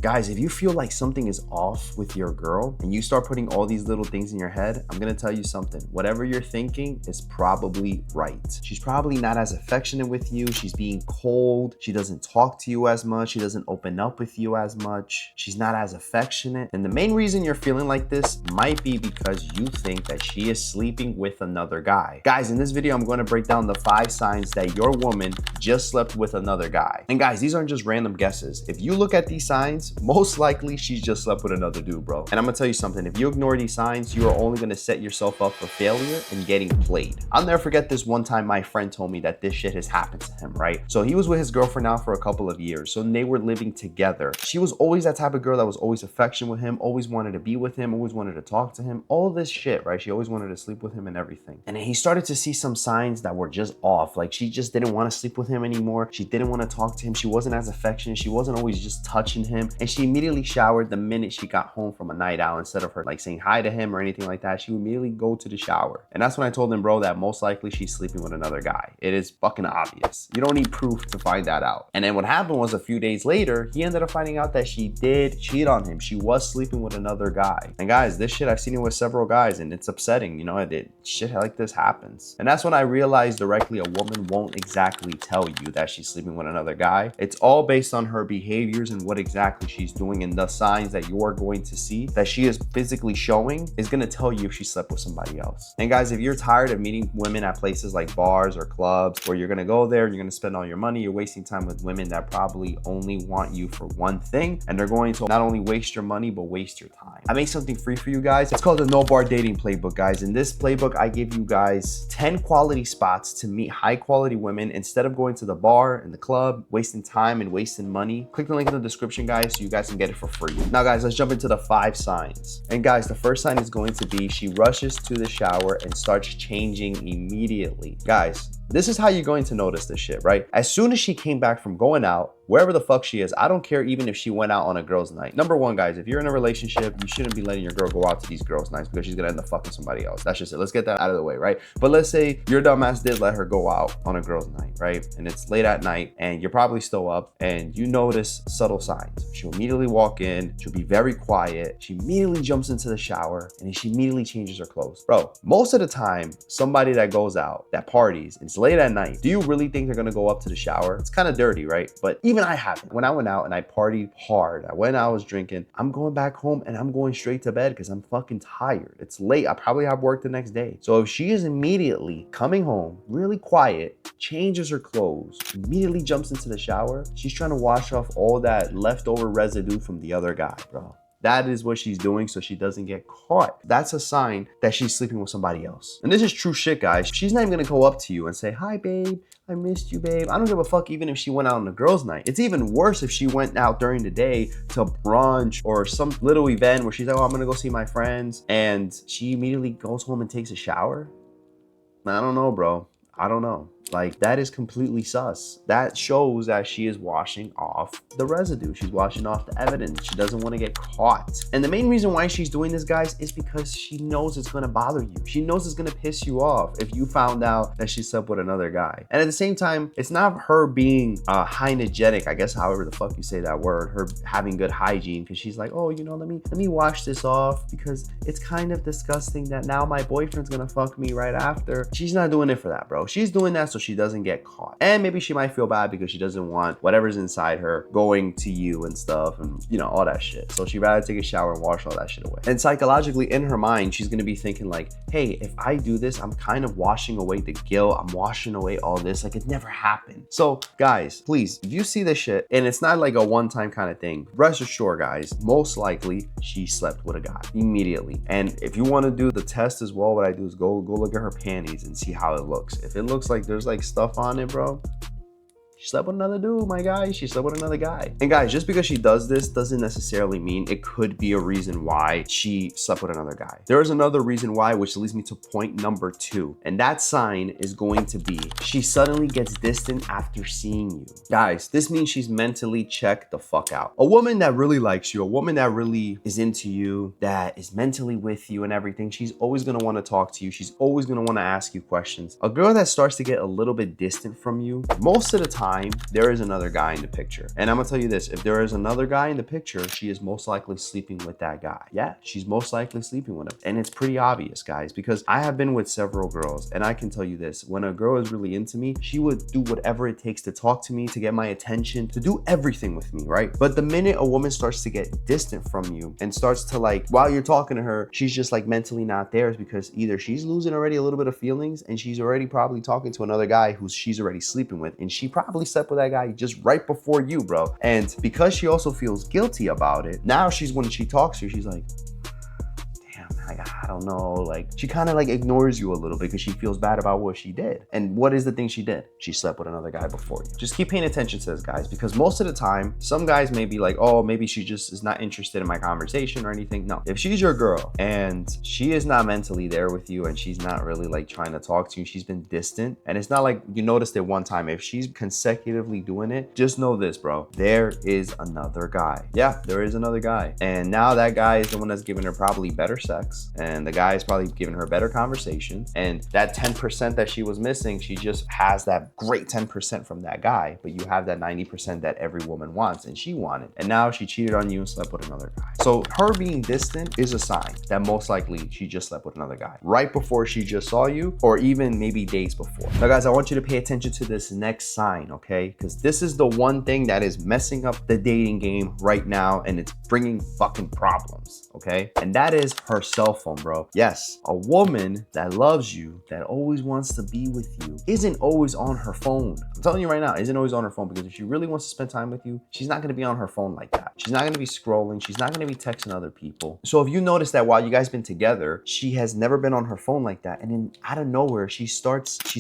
Guys, if you feel like something is off with your girl and you start putting all these little things in your head, I'm gonna tell you something. Whatever you're thinking is probably right. She's probably not as affectionate with you. She's being cold. She doesn't talk to you as much. She doesn't open up with you as much. She's not as affectionate. And the main reason you're feeling like this might be because you think that she is sleeping with another guy. Guys, in this video, I'm going to break down the 5 signs that your woman just slept with another guy. And guys, these aren't just random guesses. If you look at these signs, most likely she's just slept with another dude, bro. And I'm gonna tell you something, if you ignore these signs, you are only gonna set yourself up for failure and getting played. I'll never forget this one time my friend told me that this shit has happened to him, right? So he was with his girlfriend now for a couple of years. So they were living together. She was always that type of girl that was always affectionate with him, always wanted to be with him, always wanted to talk to him, all this shit, right? She always wanted to sleep with him and everything. And then he started to see some signs that were just off. Like she just didn't want to sleep with him anymore. She didn't want to talk to him. She wasn't as affectionate. She wasn't always just touching him. And she immediately showered the minute she got home from a night out. Instead of her like saying hi to him or anything like that, she would immediately go to the shower. And that's when I told him, bro, that most likely she's sleeping with another guy. It is fucking obvious. You don't need proof to find that out. And then what happened was a few days later, he ended up finding out that she did cheat on him. She was sleeping with another guy. And guys, this shit I've seen it with several guys and it's upsetting. You know, shit like this happens. And that's when I realized directly a woman won't exactly tell you that she's sleeping with another guy. It's all based on her behaviors and what exactly she's doing, and the signs that you're going to see that she is physically showing is going to tell you if she slept with somebody else. And guys, if you're tired of meeting women at places like bars or clubs where you're going to go there and you're going to spend all your money, you're wasting time with women that probably only want you for one thing, and they're going to not only waste your money but waste your time. I made something free for you guys. It's called the No Bar Dating Playbook, guys. In this playbook, I give you guys 10 quality spots to meet high quality women instead of going to the bar and the club, wasting time and wasting money. Click the link in the description, guys, so you guys can get it for free. Now guys, let's jump into the 5 signs. And guys, the first sign is going to be she rushes to the shower and starts changing immediately. Guys, this is how you're going to notice this shit, right? As soon as she came back from going out, wherever the fuck she is, I don't care even if she went out on a girl's night. Number one, guys, if you're in a relationship, you shouldn't be letting your girl go out to these girls' nights because she's gonna end up fucking somebody else. That's just it. Let's get that out of the way, right? But let's say your dumbass did let her go out on a girl's night, right? And it's late at night and you're probably still up and you notice subtle signs. She'll immediately walk in, she'll be very quiet, she immediately jumps into the shower, and then she immediately changes her clothes. Bro, most of the time, somebody that goes out, that parties, and it's late at night, do you really think they're gonna go up to the shower? It's kind of dirty, right? But even I haven't. When I went out and I partied hard, I was drinking, I'm going back home and I'm going straight to bed because I'm fucking tired. It's late. I probably have work the next day. So if she is immediately coming home, really quiet, changes her clothes, immediately jumps into the shower, she's trying to wash off all that leftover residue from the other guy, bro. That is what she's doing so she doesn't get caught. That's a sign that she's sleeping with somebody else. And this is true shit, guys. She's not even gonna go up to you and say, hi, babe, I missed you, babe. I don't give a fuck even if she went out on a girl's night. It's even worse if she went out during the day to brunch or some little event where she's like, oh, I'm gonna go see my friends. And she immediately goes home and takes a shower. I don't know, bro. I don't know. Like, that is completely sus. That shows that she is washing off the residue. She's washing off the evidence. She doesn't want to get caught. And the main reason why she's doing this, guys, is because she knows it's going to bother you. She knows it's going to piss you off if you found out that she slept with another guy. And at the same time, it's not her being hygienic, I guess, however the fuck you say that word, her having good hygiene, because she's like, oh, you know, let me wash this off because it's kind of disgusting that now my boyfriend's going to fuck me right after. She's not doing it for that, bro. She's doing that so she doesn't get caught. And maybe she might feel bad because she doesn't want whatever's inside her going to you and stuff and, you know, all that shit. So she'd rather take a shower and wash all that shit away. And psychologically in her mind, she's going to be thinking like, hey, if I do this, I'm kind of washing away the guilt. I'm washing away all this. Like, it never happened. So guys, please, if you see this shit and it's not like a one-time kind of thing, rest assured, guys, most likely she slept with a guy immediately. And if you want to do the test as well, what I do is go look at her panties and see how it looks. If it looks like there's like stuff on it, bro, she slept with another dude, my guy. She slept with another guy. And guys, just because she does this doesn't necessarily mean it could be a reason why she slept with another guy. There is another reason why, which leads me to point number 2. And that sign is going to be she suddenly gets distant after seeing you. Guys, this means she's mentally checked the fuck out. A woman that really likes you, a woman that really is into you, that is mentally with you and everything, she's always going to want to talk to you. She's always going to want to ask you questions. A girl that starts to get a little bit distant from you, most of the time, time, there is another guy in the picture. And I'm gonna tell you this, if there is another guy in the picture, she is most likely sleeping with that guy. Yeah, she's most likely sleeping with him. And it's pretty obvious, guys, because I have been with several girls, and I can tell you this, when a girl is really into me, she would do whatever it takes to talk to me, to get my attention, to do everything with me, right? But the minute a woman starts to get distant from you and starts to, like, while you're talking to her, she's just like mentally not there, is because either she's losing already a little bit of feelings, and she's already probably talking to another guy who she's already sleeping with, and she probably slept with that guy just right before you, bro. And because she also feels guilty about it, now when she talks to you, she's like, I don't know, like, she kind of like ignores you a little bit because she feels bad about what she did. And what is the thing she did? She slept with another guy before you. Just keep paying attention to this, guys, because most of the time, some guys may be like, oh, maybe she just is not interested in my conversation or anything. No, if she's your girl and she is not mentally there with you and she's not really like trying to talk to you, she's been distant, and it's not like you noticed it one time. If she's consecutively doing it, just know this, bro, there is another guy. Yeah, there is another guy. And now that guy is the one that's giving her probably better sex, and the guy is probably giving her better conversation, and that 10% that she was missing, she just has that great 10% from that guy, but you have that 90% that every woman wants and she wanted, and now she cheated on you and slept with another guy. So her being distant is a sign that most likely she just slept with another guy right before she just saw you, or even maybe days before. Now guys, I want you to pay attention to this next sign, okay? Because this is the one thing that is messing up the dating game right now, and it's bringing fucking problems, okay? And that is her cell phone, bro. Yes, a woman that loves you, that always wants to be with you, isn't always on her phone. I'm telling you right now, isn't always on her phone, because if she really wants to spend time with you, she's not going to be on her phone like that. She's not going to be scrolling. She's not going to be texting other people. So if you notice that while you guys been together, she has never been on her phone like that, and then out of nowhere, she's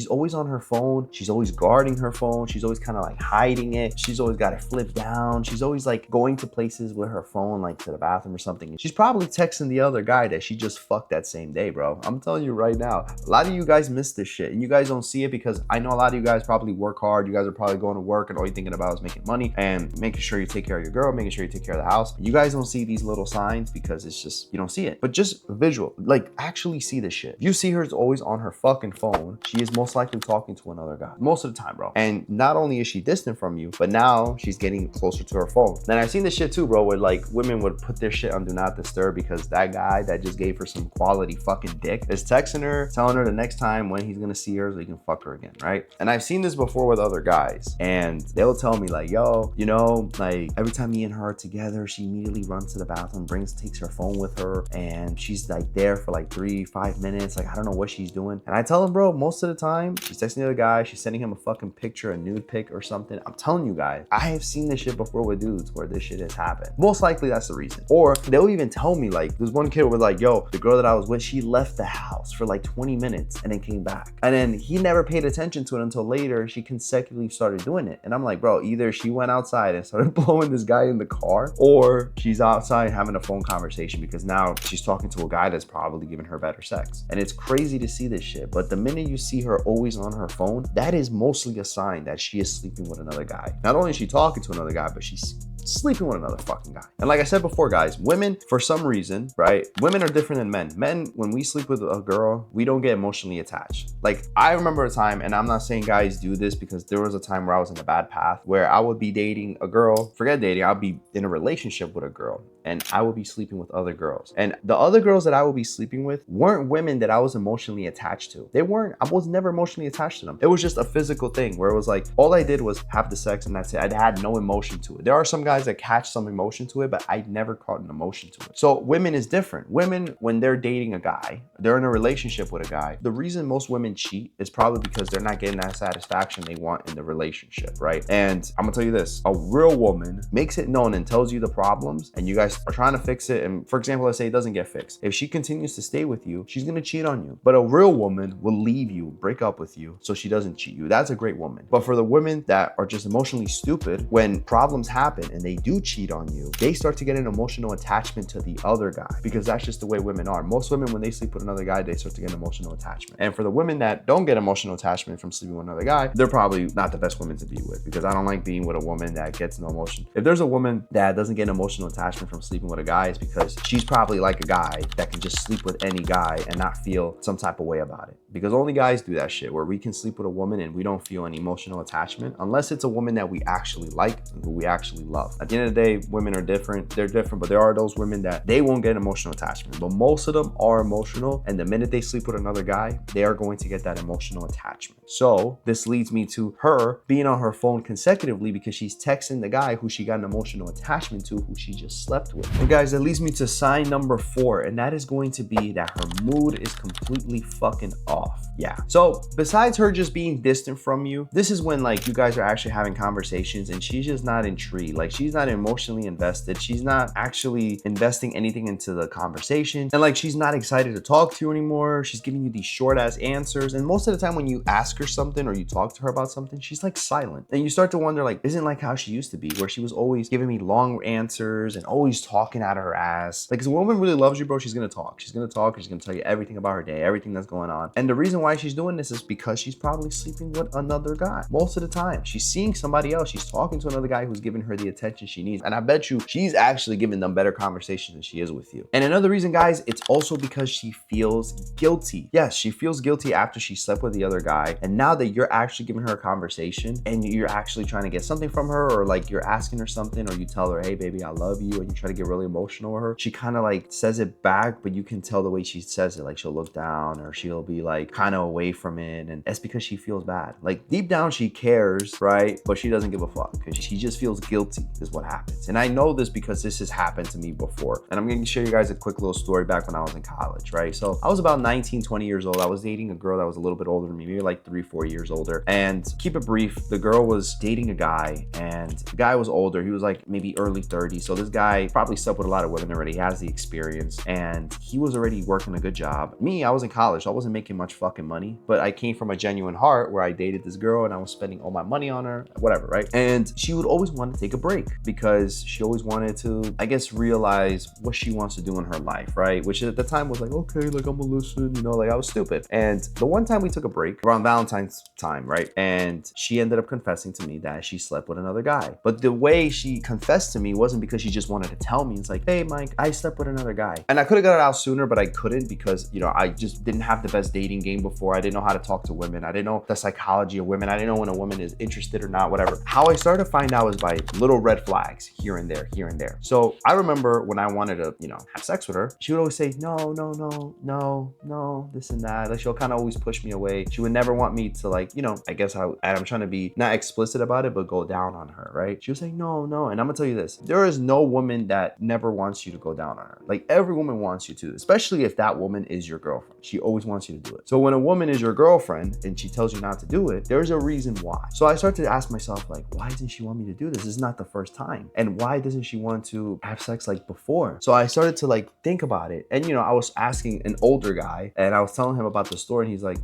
always on her phone. She's always guarding her phone. She's always kind of like hiding it. She's always got it flipped down. She's always like going to places with her phone, like to the bathroom or something. And she's probably texting the other guy that she just fucked that same day, bro. I'm telling you right now, a lot of you guys miss this shit, and you guys don't see it because I know a lot of you guys probably work hard. You guys are probably going to work and all you're thinking about is making money and making sure you take care of your girl, making sure you take care of the house. You guys don't see these little signs because it's just, you don't see it. But just visual, like actually see this shit. If you see her is always on her fucking phone, she is most likely talking to another guy most of the time, bro. And not only is she distant from you, but now she's getting closer to her phone. Then I've seen this shit too, bro, where like women would put their shit on do not disturb because that guy that just gave her some quality fucking dick is texting her, telling her the next time when he's gonna see her so he can fuck her again, right? And I've seen this before with other guys, and they'll tell me like, yo, you know, like every time me and her are together, she immediately runs to the bathroom, takes her phone with her, and she's like there for like 3-5 minutes. Like, I don't know what she's doing. And I tell him, bro, most of the time she's texting the other guy, she's sending him a fucking picture, a nude pic or something. I'm telling you guys, I have seen this shit before with dudes where this shit has happened. Most likely that's the reason. Or they'll even tell me like, there's one kid where like, yo, the girl that I was with, she left the house for like 20 minutes and then came back. And then he never paid attention to it until later she consecutively started doing it. And I'm like, bro, either she went outside and started blowing this guy in the car, or she's outside having a phone conversation because now she's talking to a guy that's probably giving her better sex. And it's crazy to see this shit. But the minute you see her always on her phone, that is mostly a sign that she is sleeping with another guy. Not only is she talking to another guy, but she's sleeping with another fucking guy. And like I said before, guys, women, for some reason, right? Women are different than men. Men, when we sleep with a girl, we don't get emotionally attached. Like, I remember a time, and I'm not saying guys do this because there was a time where I was in a bad path where I would be dating a girl, forget dating, I'll be in a relationship with a girl, and I would be sleeping with other girls. And the other girls that I would be sleeping with weren't women that I was emotionally attached to. They weren't. I was never emotionally attached to them. It was just a physical thing where it was like, all I did was have the sex and that's it. I had no emotion to it. There are some guys that catch some emotion to it, but I never caught an emotion to it. So women is different. Women, when they're dating a guy, they're in a relationship with a guy. The reason most women cheat is probably because they're not getting that satisfaction they want in the relationship, right? And I'm gonna tell you this, a real woman makes it known and tells you the problems, and you guys are trying to fix it. And for example, let's say it doesn't get fixed. If she continues to stay with you, she's gonna cheat on you. But a real woman will leave you, break up with you, so she doesn't cheat you. That's a great woman. But for the women that are just emotionally stupid, when problems happen and they do cheat on you, they start to get an emotional attachment to the other guy, because that's just the way women are. Most women, when they sleep with another guy, they start to get an emotional attachment. And for the women that don't get emotional attachment from sleeping with another guy, they're probably not the best women to be with, because I don't like being with a woman that gets no emotion. If there's a woman that doesn't get an emotional attachment from sleeping with a guy, it's because she's probably like a guy that can just sleep with any guy and not feel some type of way about it. because only guys do that shit where we can sleep with a woman and we don't feel any emotional attachment unless it's a woman that we actually like and who we actually love. At the end of the day, women are different. They're different, but there are those women that they won't get emotional attachment, but most of them are emotional, and the minute they sleep with another guy, they are going to get that emotional attachment. So this leads me to her being on her phone consecutively because she's texting the guy who she got an emotional attachment to, who she just slept with. And guys, that leads me to sign number 4, and that is going to be that her mood is completely fucking off. Yeah. So besides her just being distant from you, this is when like you guys are actually having conversations and she's just not intrigued. Like she's not emotionally invested. She's not actually investing anything into the conversation. And like she's not excited to talk to you anymore. She's giving you these short ass answers. And most of the time when you ask her something or you talk to her about something, she's like silent. And you start to wonder, like, isn't like how she used to be, where she was always giving me long answers and always talking out of her ass. Like, 'cause a woman really loves you, bro, she's gonna talk. She's gonna talk. She's gonna tell you everything about her day, everything that's going on. And the reason why she's doing this is because she's probably sleeping with another guy. Most of the time, she's seeing somebody else. She's talking to another guy who's giving her the attention she needs. And I bet you she's actually giving them better conversations than she is with you. And another reason, guys, it's also because she feels guilty. Yes, she feels guilty after she slept with the other guy. And now that you're actually giving her a conversation and you're actually trying to get something from her, or like you're asking her something, or you tell her, hey baby, I love you, and you try to get really emotional with her, she kind of like says it back, but you can tell the way she says it, like she'll look down or she'll be like kind of away from it. And that's because she feels bad. Like deep down she cares, right? But she doesn't give a fuck because she just feels guilty is what happens. And I know this because this has happened to me before. And I'm going to show you guys a quick little story back when I was in college, right? So I was about 19, 20 years old. I was dating a girl that was a little bit older than me, maybe like 3-4 years older. And keep it brief, the girl was dating a guy and the guy was older. He was like maybe early 30s. So this guy probably slept with a lot of women already. He has the experience and he was already working a good job. Me, I was in college, so I wasn't making much fucking money, but I came from a genuine heart where I dated this girl and I was spending all my money on her, whatever, right? And she would always want to take a break because she always wanted to, I guess, realize what she wants to do in her life, right? Which at the time was like, okay, like I'm gonna listen, you know, like I was stupid. And the one time we took a break around Valentine's time, right? And she ended up confessing to me that she slept with another guy. But the way she confessed to me wasn't because she just wanted to tell me. It's like, hey, Mike, I slept with another guy. And I could have got it out sooner, but I couldn't because, you know, I just didn't have the best dating game before. I didn't know how to talk to women. I didn't know the psychology of women. I didn't know when a woman is interested or not, whatever. How I started to find out was by little red flags here and there, here and there. So I remember when I wanted to, you know, have sex with her, she would always say, no, no, no, no, no, this and that. Like she'll kind of always push me away. She would never want me to, like, you know, I guess I'm trying to be not explicit about it, but go down on her, right? She would say, no, no. And I'm gonna tell you this, there is no woman that never wants you to go down on her. Like every woman wants you to, especially if that woman is your girlfriend. She always wants you to do it. So when a woman is your girlfriend and she tells you not to do it, there's a reason why. So I started to ask myself, like, why doesn't she want me to do this? This is not the first time. And why doesn't she want to have sex like before? So I started to like think about it. And, you know, I was asking an older guy and I was telling him about the story and he's like,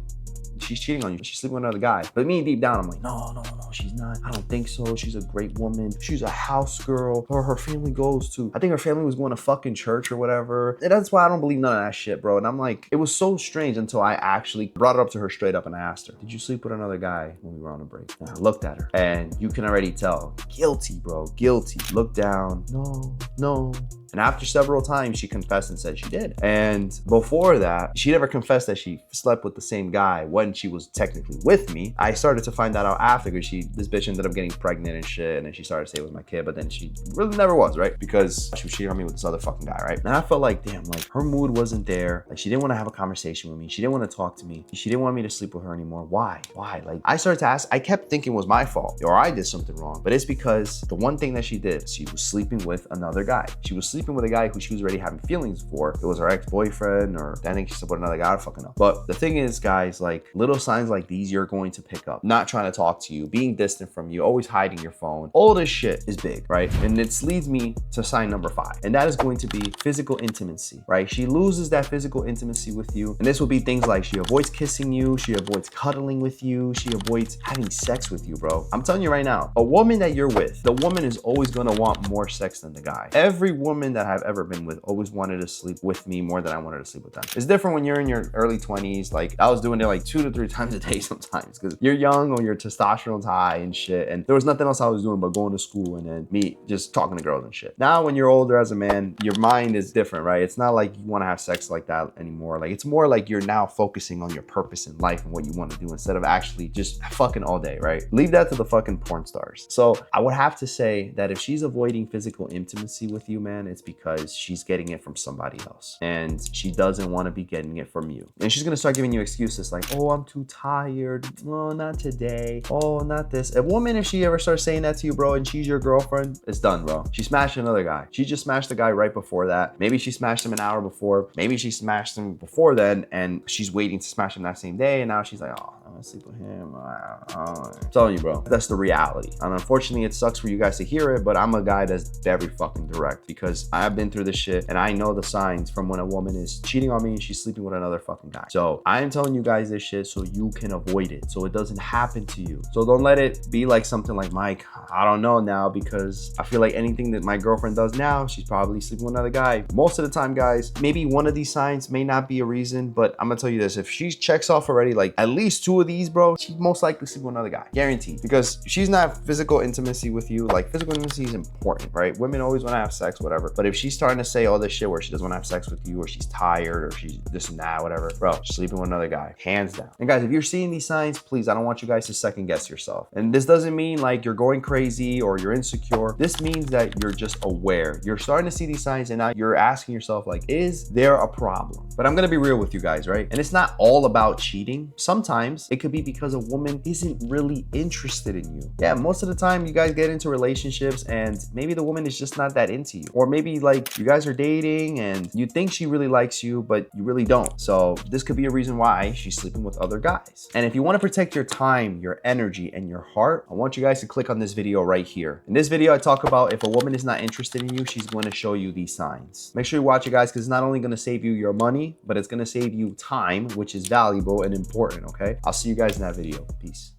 she's cheating on you. She's sleeping with another guy. But me deep down, I'm like, no, no, no, she's not. I don't think so. She's a great woman. She's a house girl. Or her family goes to, I think her family was going to fucking church or whatever. And that's why I don't believe none of that shit, bro. And I'm like, it was so strange until I actually brought it up to her straight up and I asked her, did you sleep with another guy when we were on a break? And I looked at her and you can already tell, guilty, bro, guilty. Look down, no, no. And after several times, she confessed and said she did. And before that, she never confessed that she slept with the same guy when she was technically with me. I started to find that out after because this bitch ended up getting pregnant and shit. And then she started to say it was my kid, but then she really never was, right? Because she was cheating on me with this other fucking guy, right? And I felt like, damn, like her mood wasn't there. Like she didn't want to have a conversation with me. She didn't want to talk to me. She didn't want me to sleep with her anymore. Why? Why? Like I started to ask, I kept thinking it was my fault or I did something wrong, but it's because the one thing that she did, she was sleeping with another guy. She was sleeping with a guy who she was already having feelings for. It was her ex-boyfriend, or I think she slept with another guy, I don't fucking know. But the thing is, guys, like little signs like these, you're going to pick up. Not trying to talk to you, being distant from you, always hiding your phone. All this shit is big, right? And it leads me to sign number 5. And that is going to be physical intimacy, right? She loses that physical intimacy with you. And this will be things like she avoids kissing you, she avoids cuddling with you, she avoids having sex with you, bro. I'm telling you right now, a woman that you're with, the woman is always gonna want more sex than the guy. Every woman women that I've ever been with always wanted to sleep with me more than I wanted to sleep with them. It's different when you're in your early 20s. Like I was doing it like 2 to 3 times a day sometimes because you're young or your testosterone's high and shit. And there was nothing else I was doing but going to school and then me just talking to girls and shit. Now when you're older as a man, your mind is different, right? It's not like you want to have sex like that anymore. Like it's more like you're now focusing on your purpose in life and what you want to do instead of actually just fucking all day, right? Leave that to the fucking porn stars. So I would have to say that if she's avoiding physical intimacy with you, man, it's because she's getting it from somebody else and she doesn't want to be getting it from you. And she's gonna start giving you excuses like, oh, I'm too tired. Oh, not today. Oh, not this. A woman, if she ever starts saying that to you, bro, and she's your girlfriend, it's done, bro. She smashed another guy. She just smashed the guy right before that. Maybe she smashed him an hour before. Maybe she smashed him before then and she's waiting to smash him that same day. And now she's like, oh, I'm gonna sleep with him. I'm telling you, bro, that's the reality. And unfortunately, it sucks for you guys to hear it, but I'm a guy that's very fucking direct because I've been through this shit and I know the signs from when a woman is cheating on me and she's sleeping with another fucking guy. So I am telling you guys this shit so you can avoid it, so it doesn't happen to you. So don't let it be like something like, Mike, I don't know now because I feel like anything that my girlfriend does now, she's probably sleeping with another guy. Most of the time, guys, maybe one of these signs may not be a reason, but I'm gonna tell you this, if she checks off already like at least 2 of these, bro, she's most likely sleeping with another guy, guaranteed, because she's not physical intimacy with you. Like physical intimacy is important, right? Women always want to have sex, whatever, but if she's starting to say all this shit where she doesn't want to have sex with you or she's tired or she's this and that, whatever, bro, she's sleeping with another guy, hands down. And guys, if you're seeing these signs, please, I don't want you guys to second guess yourself. And this doesn't mean like you're going crazy or you're insecure. This means that you're just aware. You're starting to see these signs and now you're asking yourself like, is there a problem? But I'm gonna be real with you guys, right? And it's not all about cheating. Sometimes it could be because a woman isn't really interested in you. Yeah, most of the time you guys get into relationships and maybe the woman is just not that into you. Or maybe like you guys are dating and you think she really likes you, but you really don't. So this could be a reason why she's sleeping with other guys. And if you want to protect your time, your energy, and your heart, I want you guys to click on this video right here. In this video, I talk about if a woman is not interested in you, she's going to show you these signs. Make sure you watch it, guys, because it's not only going to save you your money, but it's going to save you time, which is valuable and important, okay? I'll see you guys in that video. Peace.